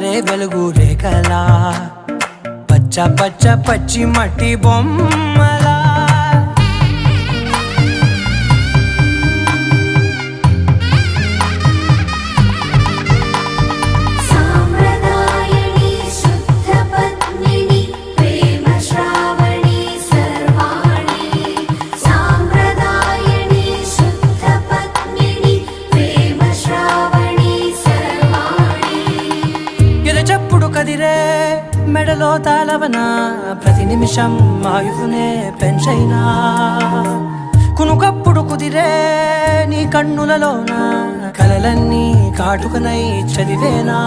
పారే వెలుగు రేఖలా పచ్చ పచ్చ పచ్చి మట్టి బొమ్మలా కదిరే మెడలో తాళవన ప్రతి నిమిషం ఆయుధునే పెంచైనా కునుకప్పుడు కుదిరే నీ కన్నులలోన కలలన్నీ కాటుకనై చదివేనా